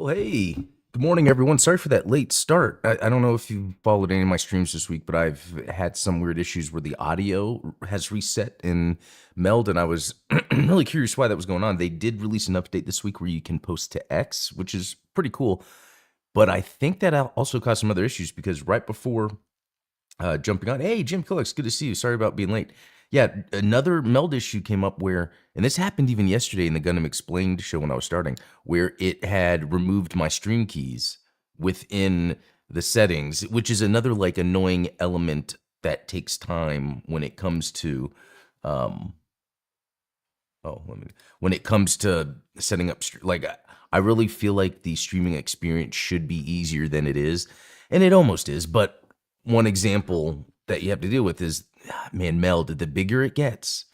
Well, hey, good morning, everyone. Sorry for that late start. I don't know if you followed any of my streams this week, but I've had some weird issues where the audio has reset in Meld, and I was really curious why that was going on. They did release an update this week where you can post to X, which is pretty cool. But I think that also caused some other issues because right before jumping on, hey, Jim Killix, good to see you. Sorry about being late. Yeah, another Meld issue came up where, and this happened even yesterday in the Gundam Explained show when I was starting, where it had removed my stream keys within the settings, which is another like annoying element that takes time when it comes to, um, when it comes to setting up, I really feel like the streaming experience should be easier than it is, and it almost is. But one example that you have to deal with is, man, Meld, the bigger it gets,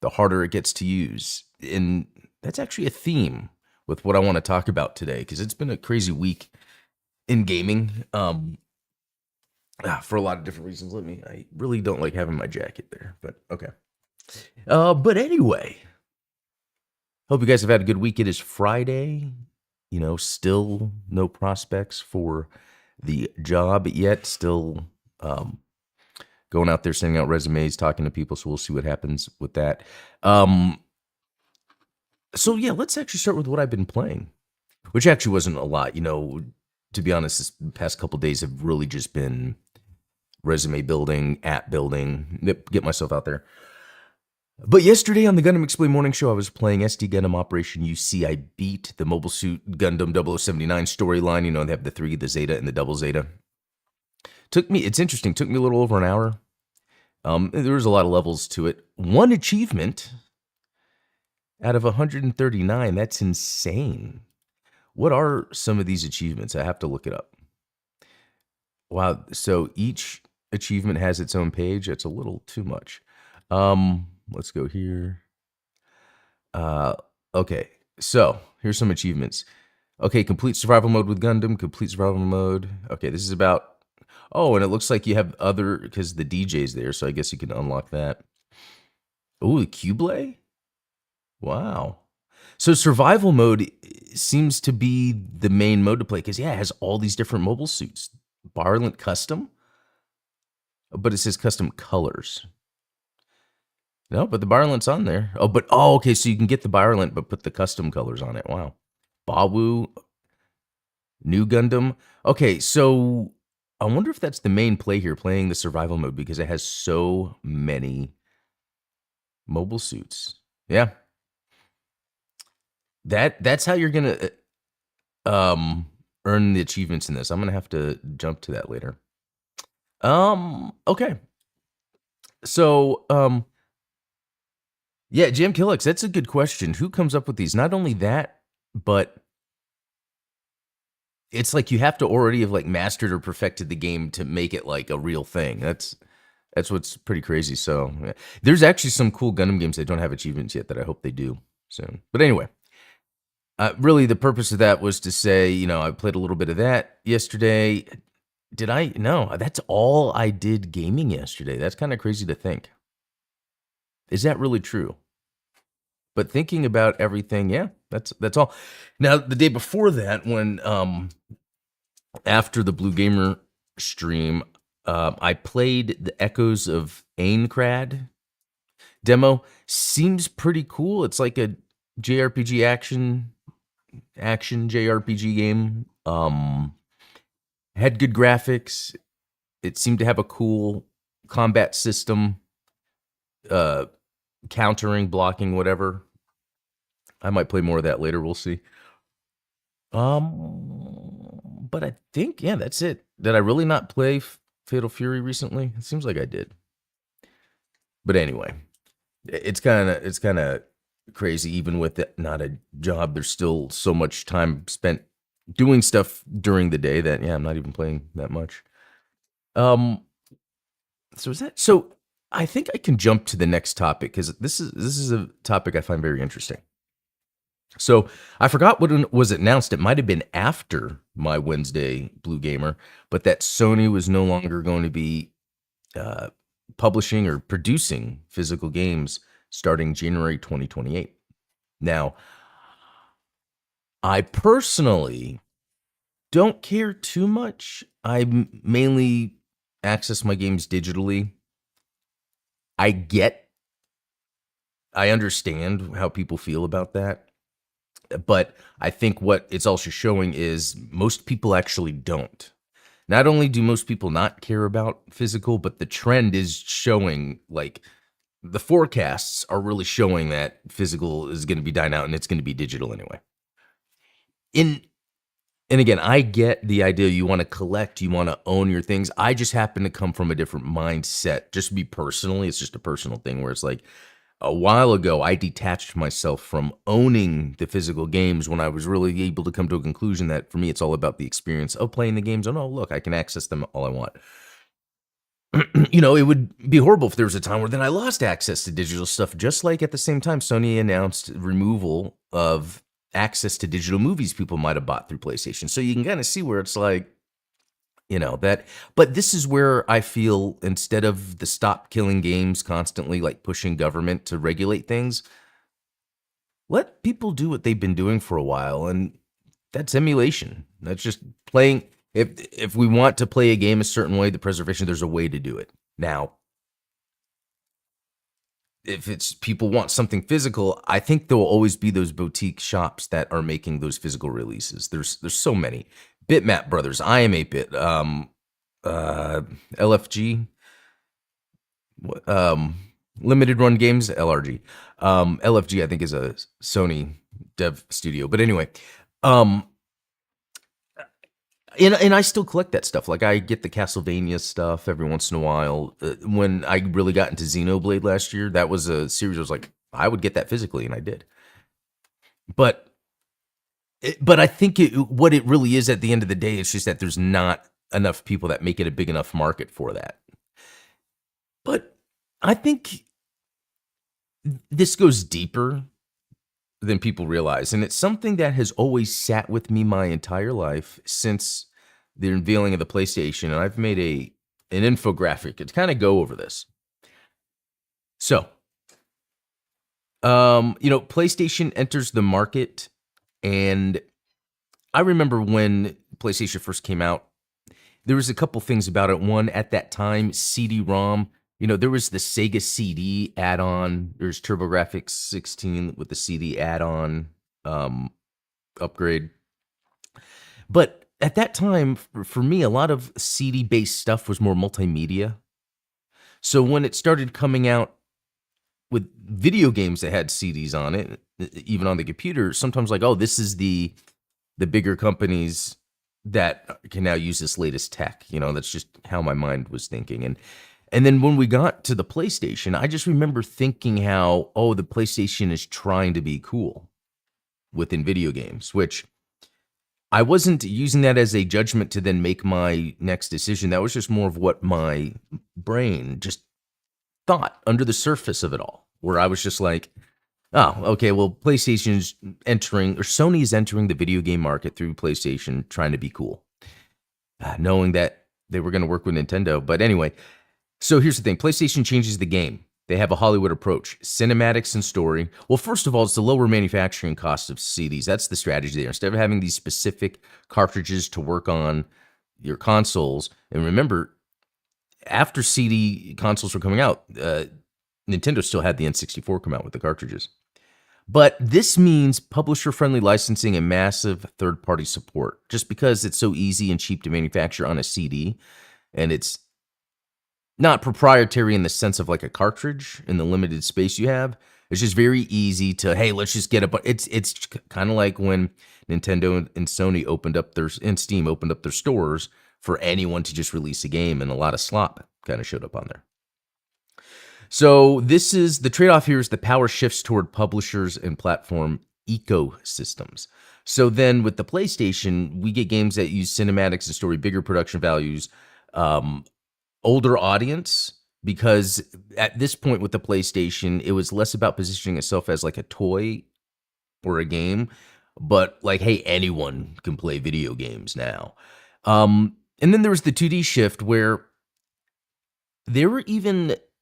the harder it gets to use. And that's actually a theme with what I want to talk about today, because it's been a crazy week in gaming for a lot of different reasons. I really don't like having my jacket there, but okay. But anyway, hope you guys have had a good week. It is Friday, still no prospects for the job yet. Still going out there, sending out resumes, talking to people. So we'll see what happens with that. So yeah, let's actually start with what I've been playing, which actually wasn't a lot. To be honest, this past couple days have really just been resume building, app building, get myself out there. But yesterday on the Gundam Explain Morning Show, I was playing SD Gundam Operation UC. I beat the Mobile Suit Gundam 0079 storyline. They have the 3, the Zeta, and the Double Zeta. It's interesting, took me a little over an hour. There was a lot of levels to it. One achievement out of 139, that's insane. What are some of these achievements? I have to look it up. Wow, so each achievement has its own page. That's a little too much. Let's go here. Okay, so here's some achievements. Okay, complete survival mode with Gundam, complete survival mode. Okay, this is about, and it looks like you have other, because the DJ's there, so I guess you can unlock that. Oh, the Cublé? Wow. So survival mode seems to be the main mode to play, because, yeah, it has all these different mobile suits. Barlent Custom? But it says custom colors. No, but the Barlent's on there. Okay, so you can get the Barlent, but put the custom colors on it. Wow. Bawu, New Gundam. Okay, so I wonder if that's the main play here, playing the survival mode, because it has so many mobile suits. Yeah. That's how you're gonna earn the achievements in this. I'm gonna have to jump to that later. Okay. So, yeah, Jim Killix, that's a good question. Who comes up with these? Not only that, but it's like you have to already have like mastered or perfected the game to make it like a real thing. That's what's pretty crazy. So yeah. There's actually some cool Gundam games that don't have achievements yet that I hope they do soon. But anyway, really the purpose of that was to say, I played a little bit of that yesterday. Did I? No, that's all I did gaming yesterday. That's kind of crazy to think. Is that really true? But thinking about everything, yeah, that's all. Now, the day before that, when after the Blue Gamer stream, I played the Echoes of Aincrad demo. Seems pretty cool. It's like a JRPG action JRPG game. Had good graphics. It seemed to have a cool combat system, countering, blocking, whatever. I might play more of that later. We'll see. But I think, yeah, that's it. Did I really not play Fatal Fury recently? It seems like I did. But anyway, it's kind of crazy. Even with it not a job, there's still so much time spent doing stuff during the day that, yeah, I'm not even playing that much. So I think I can jump to the next topic, because this is a topic I find very interesting. So I forgot what was announced. It might have been after my Wednesday Blue Gamer, but that Sony was no longer going to be publishing or producing physical games starting January 2028. Now, I personally don't care too much. Mainly access my games digitally. I get, I understand how people feel about that. But I think what it's also showing is most people actually don't. Not only do most people not care about physical, but the trend is showing, like, the forecasts are really showing that physical is going to be dying out and it's going to be digital anyway. In and again, I get the idea you want to collect, you want to own your things. I just happen to come from a different mindset. Just me personally, it's just a personal thing where it's like a while ago, I detached myself from owning the physical games when I was really able to come to a conclusion that for me, it's all about the experience of playing the games. Oh, no, look, I can access them all I want. It would be horrible if there was a time where then I lost access to digital stuff, just like at the same time Sony announced removal of access to digital movies people might have bought through PlayStation. So you can kind of see where it's like, that. But this is where I feel instead of the stop killing games constantly like pushing government to regulate things, let people do what they've been doing for a while. And that's emulation. That's just playing. If we want to play a game a certain way, the preservation, there's a way to do it. Now, if it's people want something physical, I think there will always be those boutique shops that are making those physical releases. There's so many. Bitmap Brothers, I am 8-bit, LFG, um, Limited Run Games, LRG. LFG, I think, is a Sony dev studio. But anyway, um, and I still collect that stuff. Like I get the Castlevania stuff every once in a while. When I really got into Xenoblade last year, that was a series I was like, I would get that physically, and I did. But but I think what it really is at the end of the day is just that there's not enough people that make it a big enough market for that. But I think this goes deeper than people realize, and it's something that has always sat with me my entire life since the unveiling of the PlayStation. And I've made an infographic to kind of go over this. So, PlayStation enters the market, and I remember when PlayStation first came out, there was a couple things about it. One, at that time, CD-ROM. There was the Sega CD add-on. There's TurboGrafx 16 with the CD add-on upgrade. But at that time, for me, a lot of CD-based stuff was more multimedia. So when it started coming out with video games that had CDs on it, even on the computer, sometimes like, oh, this is the bigger companies that can now use this latest tech. That's just how my mind was thinking. And then when we got to the PlayStation, I just remember thinking how, oh, the PlayStation is trying to be cool within video games, which I wasn't using that as a judgment to then make my next decision. That was just more of what my brain just thought under the surface of it all, where I was just like, oh, okay, well, PlayStation's entering, or Sony is entering the video game market through PlayStation, trying to be cool, knowing that they were going to work with Nintendo. But anyway, so here's the thing. PlayStation changes the game. They have a Hollywood approach, cinematics and story. Well, first of all, it's the lower manufacturing cost of CDs. That's the strategy there. Instead of having these specific cartridges to work on your consoles, and remember, after CD consoles were coming out, Nintendo still had the N64 come out with the cartridges. But this means publisher-friendly licensing and massive third-party support. Just because it's so easy and cheap to manufacture on a CD, and it's not proprietary in the sense of like a cartridge in the limited space you have. It's just very easy to, hey, let's just get it. But it's kind of like when Nintendo and Sony and Steam opened up their stores for anyone to just release a game, and a lot of slop kind of showed up on there. So this is the trade-off here is the power shifts toward publishers and platform ecosystems. So then with the PlayStation, we get games that use cinematics and story, bigger production values, older audience, because at this point with the PlayStation, it was less about positioning itself as like a toy or a game, but like, hey, anyone can play video games now. And then there was the 2D shift where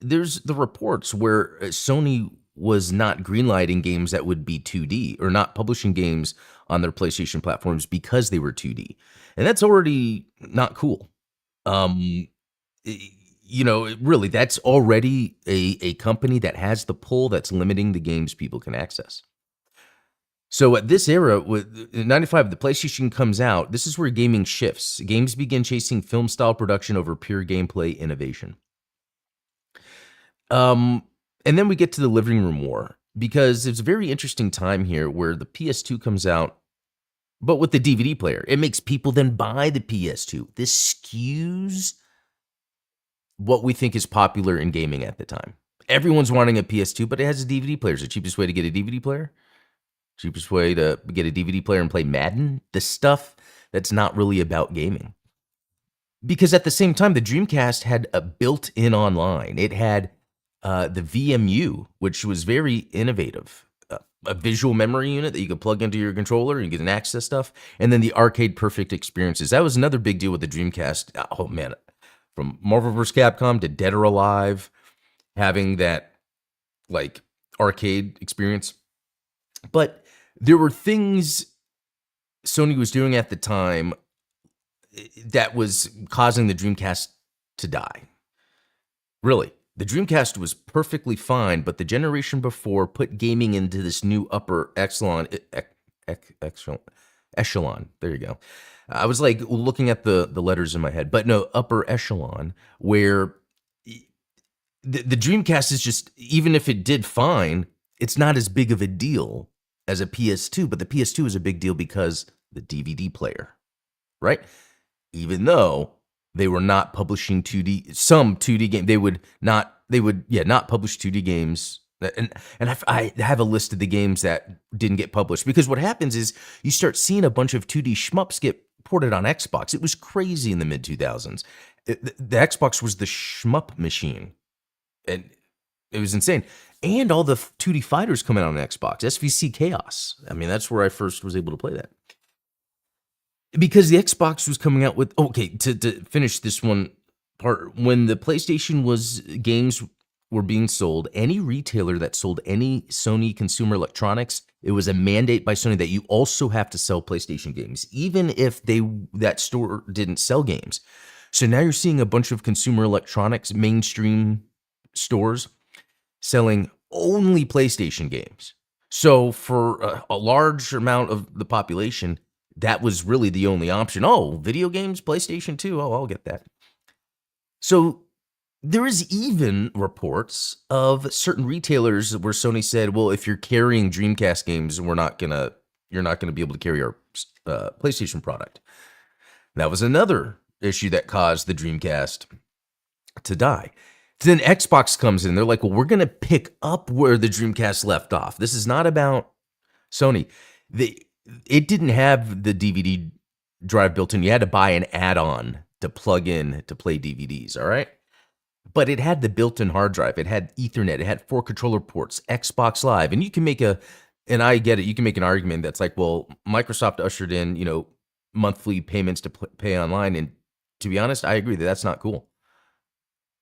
there's the reports where Sony was not greenlighting games that would be 2D or not publishing games on their PlayStation platforms because they were 2D. And that's already not cool. Um, really, that's already a company that has the pull that's limiting the games people can access. So at this era, with in 95, the PlayStation comes out. This is where gaming shifts. Games begin chasing film style production over pure gameplay innovation. Um, and then we get to the living room war because it's a very interesting time here where the PS2 comes out, but with the DVD player, it makes people then buy the PS2. This skews what we think is popular in gaming at the time. Everyone's wanting a PS2, but it has a DVD player. It's the cheapest way to get a DVD player. Cheapest way to get a DVD player and play Madden. The stuff that's not really about gaming. Because at the same time, the Dreamcast had a built-in online. It had the VMU, which was very innovative. A visual memory unit that you could plug into your controller and get an access stuff. And then the arcade perfect experiences. That was another big deal with the Dreamcast. Oh, man. From Marvel vs. Capcom to Dead or Alive, having that, like, arcade experience. But there were things Sony was doing at the time that was causing the Dreamcast to die. Really, the Dreamcast was perfectly fine, but the generation before put gaming into this new upper echelon. There you go. I was like looking at the letters in my head, but no, upper echelon, where the Dreamcast is just, even if it did fine, it's not as big of a deal as a PS2, but the PS2 is a big deal because the DVD player, right? Even though they were not publishing 2D, some 2D game, they would not publish 2D games. And I have a list of the games that didn't get published, because what happens is you start seeing a bunch of 2D shmups get ported on Xbox. It was crazy in the mid 2000s. The Xbox was the shmup machine, and it was insane. And all the 2D fighters coming out on Xbox, SVC Chaos. I mean, that's where I first was able to play that. Because the Xbox was coming out with, okay, to finish this one part, when the PlayStation was, games were being sold, any retailer that sold any Sony consumer electronics, it was a mandate by Sony that you also have to sell PlayStation games, even if that store didn't sell games. So now you're seeing a bunch of consumer electronics mainstream stores selling only PlayStation games. So for a large amount of the population, that was really the only option. Oh, video games, PlayStation 2. Oh, I'll get that. So there is even reports of certain retailers where Sony said, well, if you're carrying Dreamcast games, you're not gonna be able to carry our PlayStation product. That was another issue that caused the Dreamcast to die. Then Xbox comes in. They're like, well, we're going to pick up where the Dreamcast left off. This is not about Sony. It didn't have the DVD drive built in. You had to buy an add-on to plug in to play DVDs, all right? But it had the built-in hard drive. It had Ethernet. It had 4 controller ports, Xbox Live. And you can make and I get it, you can make an argument that's like, well, Microsoft ushered in, monthly payments to pay online. And to be honest, I agree that that's not cool.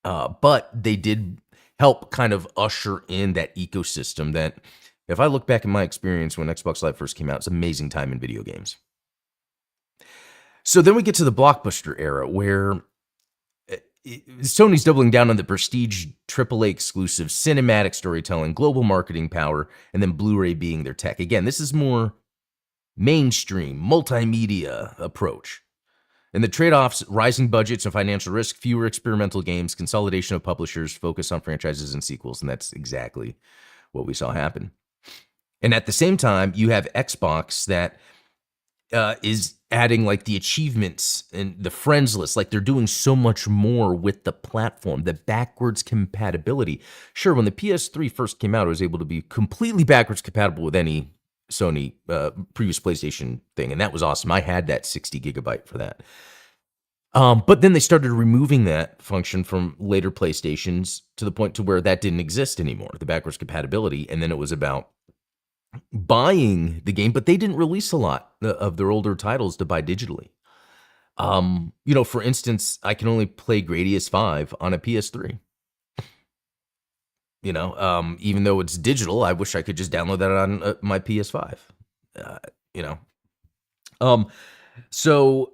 But they did help kind of usher in that ecosystem that, if I look back at my experience when Xbox Live first came out, it's an amazing time in video games. So then we get to the Blockbuster era, where Sony's doubling down on the prestige AAA exclusive cinematic storytelling, global marketing power, and then Blu-ray being their tech. Again, this is more mainstream, multimedia approach. And the trade-offs: rising budgets and financial risk, fewer experimental games, consolidation of publishers, focus on franchises and sequels. And that's exactly what we saw happen. And at the same time, you have Xbox that is adding like the achievements and the friends list. Like, they're doing so much more with the platform, the backwards compatibility. Sure, when the PS3 first came out, it was able to be completely backwards compatible with any Sony previous PlayStation thing, and that was awesome. I had that 60 gigabyte for that. But then they started removing that function from later PlayStations to the point to where that didn't exist anymore, the backwards compatibility. And then it was about buying the game, but they didn't release a lot of their older titles to buy digitally. For instance, I can only play Gradius 5 on a PS3. Even though it's digital, I wish I could just download that on my PS5. Uh, you know. Um, so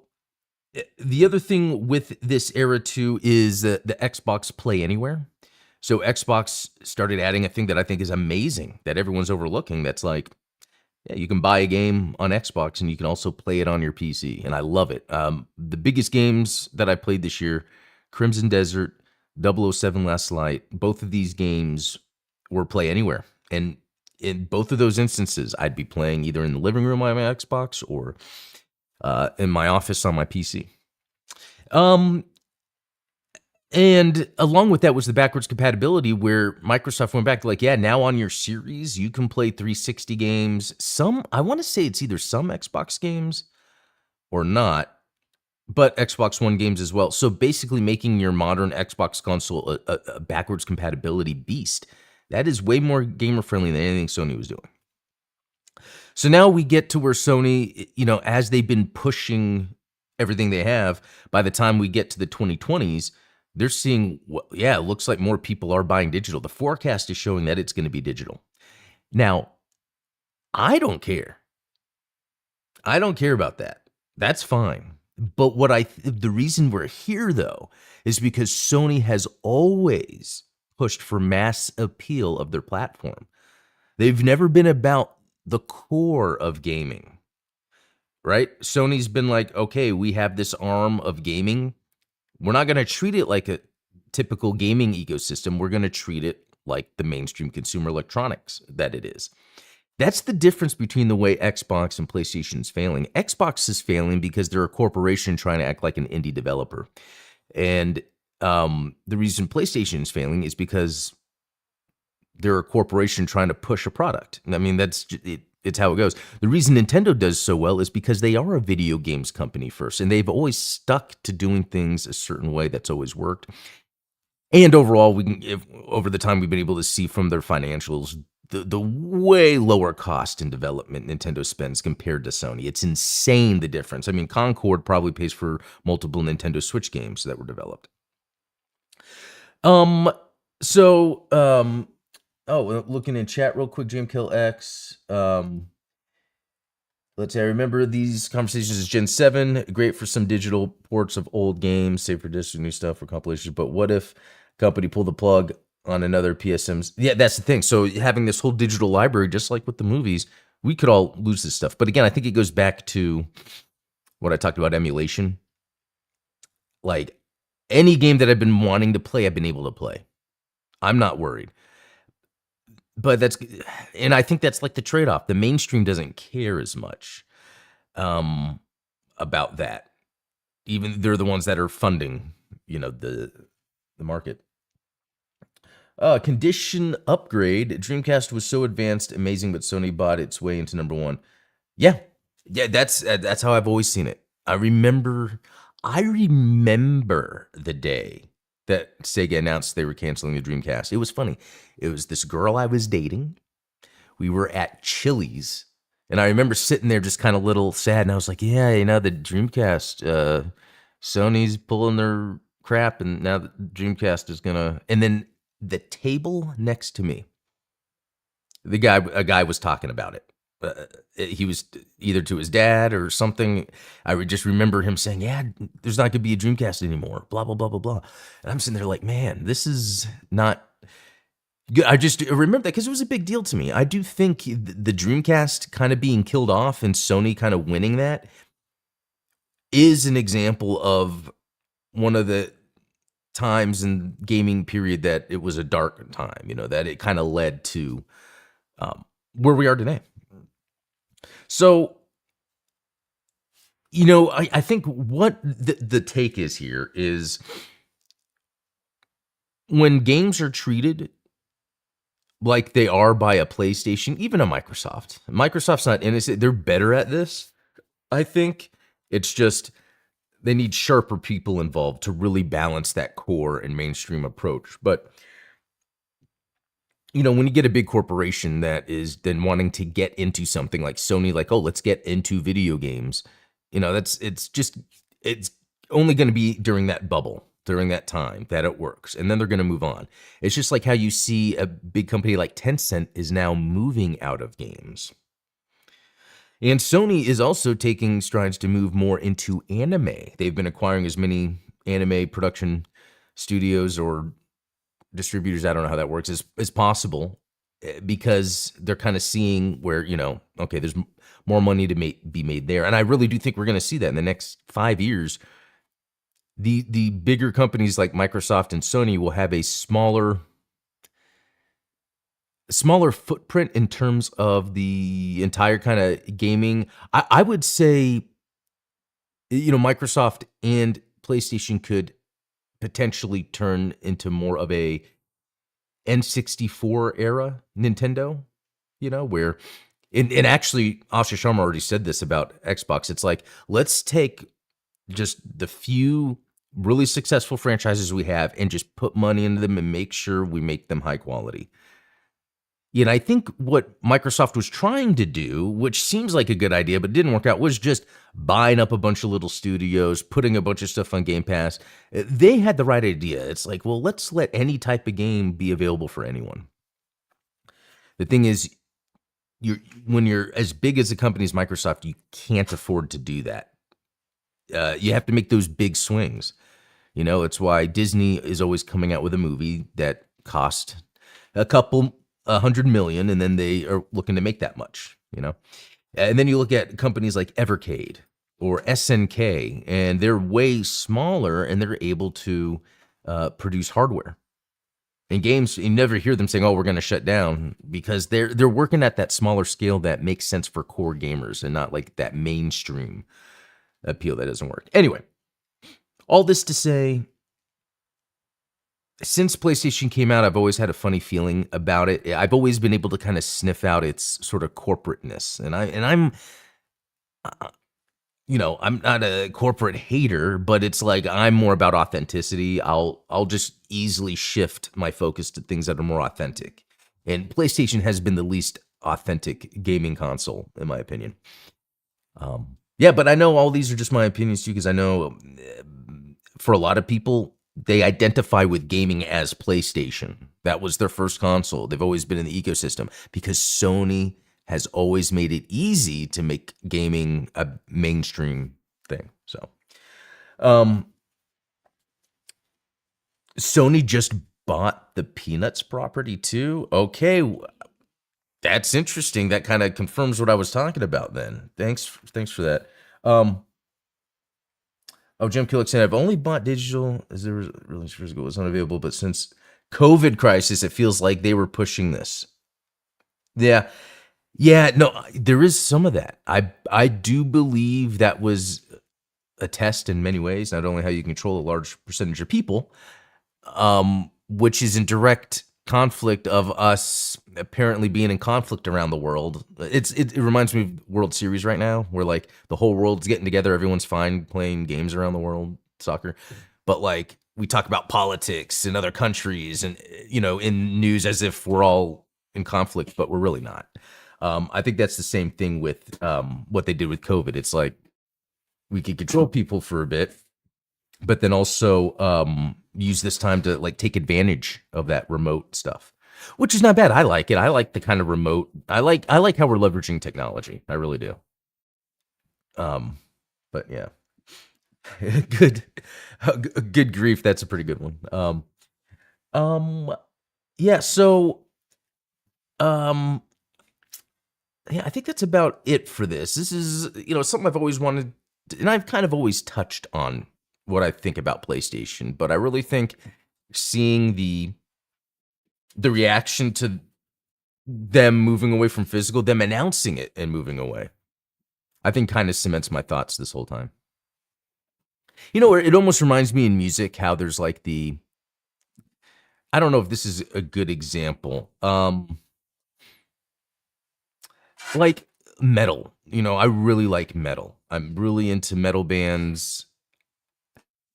the other thing with this era too is the Xbox Play Anywhere. So Xbox started adding a thing that I think is amazing that everyone's overlooking. That's like, yeah, you can buy a game on Xbox and you can also play it on your PC, and I love it. The biggest games that I played this year, Crimson Desert, 007 Last Light, both of these games were Play Anywhere. And in both of those instances, I'd be playing either in the living room on my Xbox or in my office on my PC. Um, and along with that was the backwards compatibility where Microsoft went back to like, yeah, now on your series, you can play 360 games. I want to say it's either some Xbox games or not, but Xbox One games as well. So basically making your modern Xbox console a backwards compatibility beast. That is way more gamer friendly than anything Sony was doing. So now we get to where Sony, as they've been pushing everything they have, by the time we get to the 2020s, they're seeing, it looks like more people are buying digital. The forecast is showing that it's going to be digital. Now, I don't care. I don't care about that. That's fine. But the reason we're here though is because Sony has always pushed for mass appeal of their platform. They've never been about the core of gaming, right? Sony's been like, okay, we have this arm of gaming. We're not going to treat it like a typical gaming ecosystem. We're going to treat it like the mainstream consumer electronics that it is. That's the difference between the way Xbox and PlayStation is failing. Xbox is failing because they're a corporation trying to act like an indie developer. And the reason PlayStation is failing is because they're a corporation trying to push a product. I mean, it's how it goes. The reason Nintendo does so well is because they are a video games company first, and they've always stuck to doing things a certain way that's always worked. And overall, over the time we've been able to see from their financials, the way lower cost in development Nintendo spends compared to Sony. It's insane, the difference. I mean, Concord probably pays for multiple Nintendo Switch games that were developed. Looking in chat real quick, Jimkill X. Let's see, I remember these conversations as Gen 7, great for some digital ports of old games, save for discs and new stuff for compilations. But what if company pulled the plug on another PSMs? Yeah, that's the thing. So having this whole digital library, just like with the movies, we could all lose this stuff. But again, I think it goes back to what I talked about, emulation. Like any game that I've been wanting to play, I've been able to play. I'm not worried. But I think that's like the trade-off. The mainstream doesn't care as much about that. Even they're the ones that are funding, the market. Condition upgrade. Dreamcast was so advanced, amazing, but Sony bought its way into number one. Yeah, that's how I've always seen it. I remember the day that Sega announced they were canceling the Dreamcast. It was funny. It was this girl I was dating. We were at Chili's, and I remember sitting there just kind of a little sad, and I was like, yeah, the Dreamcast, Sony's pulling their crap, and now the Dreamcast is gonna... And then the table next to me, a guy was talking about it. He was either to his dad or something. I would just remember him saying, yeah, there's not going to be a Dreamcast anymore, blah, blah, blah, blah, blah. And I'm sitting there like, man, this is not good. I just remember that because it was a big deal to me. I do think the Dreamcast kind of being killed off and Sony kind of winning that is an example of one of the times in gaming period that it was a dark time, that it kind of led to where we are today. So, I think what the take is here is when games are treated like they are by a PlayStation, even a Microsoft. Microsoft's not innocent. They're better at this, I think. It's just they need sharper people involved to really balance that core and mainstream approach. But when you get a big corporation that is then wanting to get into something like Sony, like, oh, let's get into video games, it's only going to be during that bubble. during that time that it works, and then they're going to move on. It's just like how you see a big company like Tencent is now moving out of games. And Sony is also taking strides to move more into anime. They've been acquiring as many anime production studios or distributors, I don't know how that works, as possible, because they're kind of seeing where, okay, there's more money to be made there. And I really do think we're going to see that in the next 5 years. The bigger companies like Microsoft and Sony will have a smaller footprint in terms of the entire kind of gaming. I would say, Microsoft and PlayStation could potentially turn into more of a N64 era Nintendo, where, and actually, Asha Sharma already said this about Xbox. It's like, let's take just the few really successful franchises we have and just put money into them and make sure we make them high quality. And I think what Microsoft was trying to do, which seems like a good idea, but didn't work out, was just buying up a bunch of little studios, putting a bunch of stuff on Game Pass. They had the right idea. It's like, well, let's let any type of game be available for anyone. The thing is, when you're as big as a company as Microsoft, you can't afford to do that. You have to make those big swings. It's why Disney is always coming out with a movie that cost $100 million, and then they are looking to make that much, And then you look at companies like Evercade or SNK, and they're way smaller, and they're able to produce hardware. In games, you never hear them saying, "Oh, we're going to shut down," because they're working at that smaller scale that makes sense for core gamers, and not like that mainstream appeal that doesn't work. Anyway, all this to say, since PlayStation came out, I've always had a funny feeling about it. I've always been able to kind of sniff out its sort of corporateness, and I'm I'm not a corporate hater, but it's like I'm more about authenticity. I'll just easily shift my focus to things that are more authentic. And PlayStation has been the least authentic gaming console, in my opinion. Yeah, but I know all these are just my opinions too, because I know for a lot of people, they identify with gaming as PlayStation. That was their first console. They've always been in the ecosystem because Sony has always made it easy to make gaming a mainstream thing. So, Sony just bought the Peanuts property too. Okay, that's interesting. That kind of confirms what I was talking about then. Thanks for that. Jim Killick said, I've only bought digital as there was release years ago, it was unavailable, but since COVID crisis, it feels like they were pushing this. Yeah. Yeah, no, there is some of that. I do believe that was a test in many ways, not only how you control a large percentage of people, which is in direct conflict of us apparently being in conflict around the world. It reminds me of World Series right now, where like the whole world's getting together, everyone's fine playing games around the world, soccer, but like we talk about politics in other countries and in news as if we're all in conflict, but we're really not. I think that's the same thing with what they did with COVID. It's like we could control people for a bit, but then also use this time to like take advantage of that remote stuff, which is not bad. I like it. I like the kind of remote. I like how we're leveraging technology. I really do. But yeah, good grief. That's a pretty good one. Yeah. So, yeah, I think that's about it for this. This is, something I've always wanted, and I've kind of always touched on what I think about PlayStation, but I really think seeing the reaction to them moving away from physical, them announcing it and moving away, I think kind of cements my thoughts this whole time. It almost reminds me in music how there's like I don't know if this is a good example. Like metal, I really like metal. I'm really into metal bands.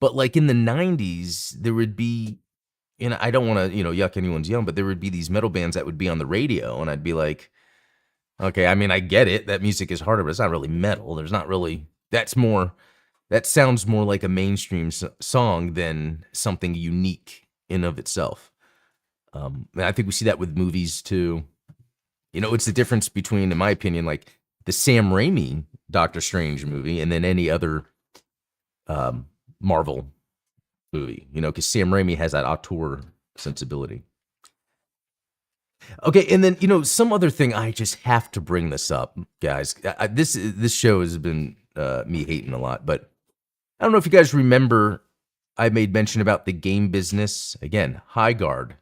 But like in the 90s, there would be, I don't want to, yuck anyone's yum, but there would be these metal bands that would be on the radio, and I'd be like, okay, I mean, I get it. That music is harder, but it's not really metal. There's not really, that's more That sounds more like a mainstream song than something unique in of itself. And I think we see that with movies too. You know, it's the difference between, in my opinion, like the Sam Raimi Doctor Strange movie and then any other Marvel movie, you know, because Sam Raimi has that auteur sensibility. Okay, and then, you know, some other thing, I just have to bring this up, guys. This show has been me hating a lot, but I don't know if you guys remember, I made mention about the game business. Again, High Guard.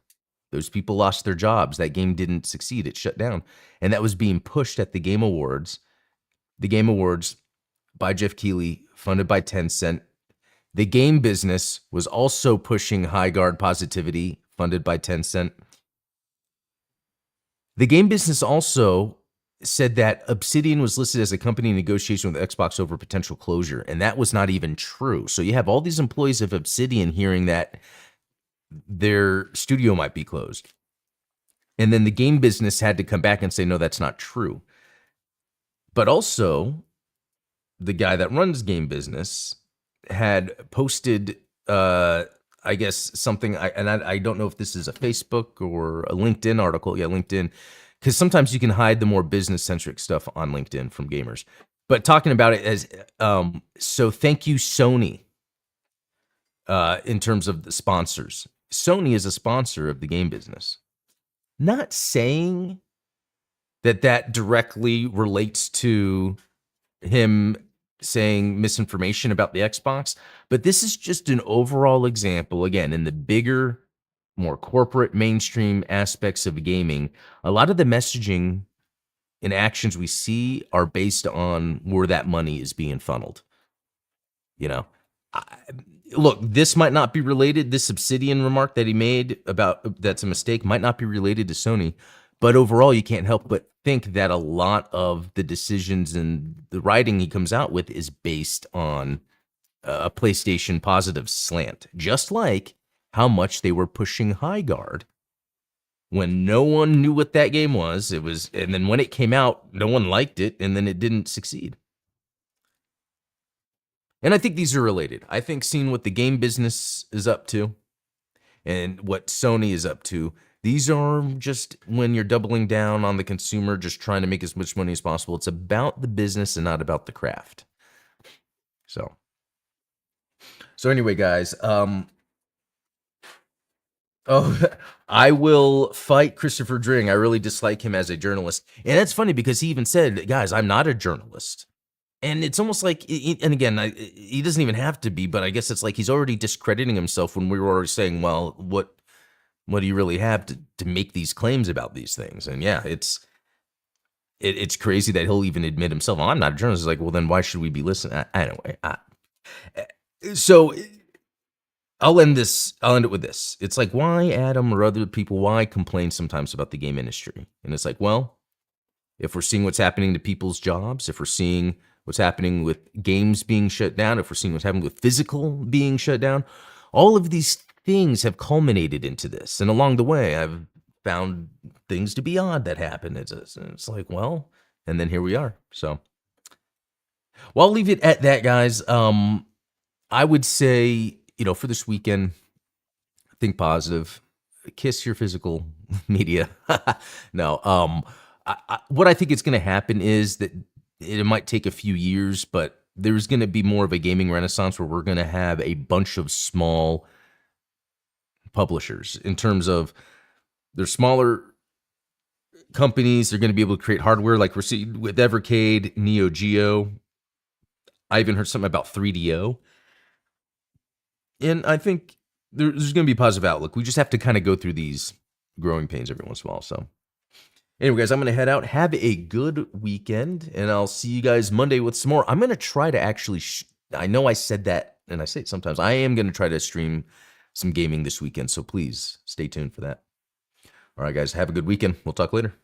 Those people lost their jobs. That game didn't succeed. It shut down. And that was being pushed at the Game Awards. The Game Awards by Jeff Keighley, funded by Tencent. The game business was also pushing High Guard Positivity, funded by Tencent. The game business also said that Obsidian was listed as a company in negotiation with Xbox over potential closure, and that was not even true. So you have all these employees of Obsidian hearing that their studio might be closed. And then the game business had to come back and say, no, that's not true. But also, the guy that runs game business had posted, I guess, something, I don't know if this is a Facebook or a LinkedIn article. Yeah, LinkedIn, because sometimes you can hide the more business-centric stuff on LinkedIn from gamers. But talking about it as, so thank you, Sony, in terms of the sponsors. Sony is a sponsor of the game business. Not saying that that directly relates to him saying misinformation about the Xbox, but this is just an overall example, again, in the bigger, more corporate, mainstream aspects of gaming. A lot of the messaging and actions we see are based on where that money is being funneled. You know, look, this might not be related. This Obsidian remark that he made about that's a mistake might not be related to Sony, but overall, you can't help but think that a lot of the decisions and the writing he comes out with is based on a PlayStation positive slant, just like how much they were pushing High Guard when no one knew what that game was. It was, and then when it came out, no one liked it, and then it didn't succeed. And I think these are related. I think seeing what the game business is up to and what Sony is up to, these are just when you're doubling down on the consumer, just trying to make as much money as possible. It's about the business and not about the craft. So anyway, guys, I will fight Christopher Dring. I really dislike him as a journalist. And that's funny because he even said, guys, I'm not a journalist. And it's almost like, and again, he doesn't even have to be, but I guess it's like he's already discrediting himself when we were already saying, well, what do you really have to make these claims about these things? And yeah, it's crazy that he'll even admit himself, well, I'm not a journalist. It's like, well, then why should we be listening? Anyway, so I'll end it with this. It's like, why, Adam, or other people, why complain sometimes about the game industry? And it's like, well, if we're seeing what's happening to people's jobs, if we're seeing what's happening with games being shut down, if we're seeing what's happening with physical being shut down, all of these things have culminated into this. And along the way, I've found things to be odd that happen. It's like, well, and then here we are. So, well, I'll leave it at that, guys. I would say, you know, for this weekend, think positive, kiss your physical media. No, what I think is going to happen is that it might take a few years, but there's going to be more of a gaming renaissance where we're going to have a bunch of small publishers in terms of they're smaller companies. They're going to be able to create hardware like we're seeing with Evercade, Neo Geo. I even heard something about 3DO. And I think there's going to be a positive outlook. We just have to kind of go through these growing pains every once in a while. So anyway, guys, I'm going to head out. Have a good weekend, and I'll see you guys Monday with some more. I'm going to try to actually, I know I said that, and I say it sometimes. I am going to try to stream some gaming this weekend, so please stay tuned for that. All right, guys, have a good weekend. We'll talk later.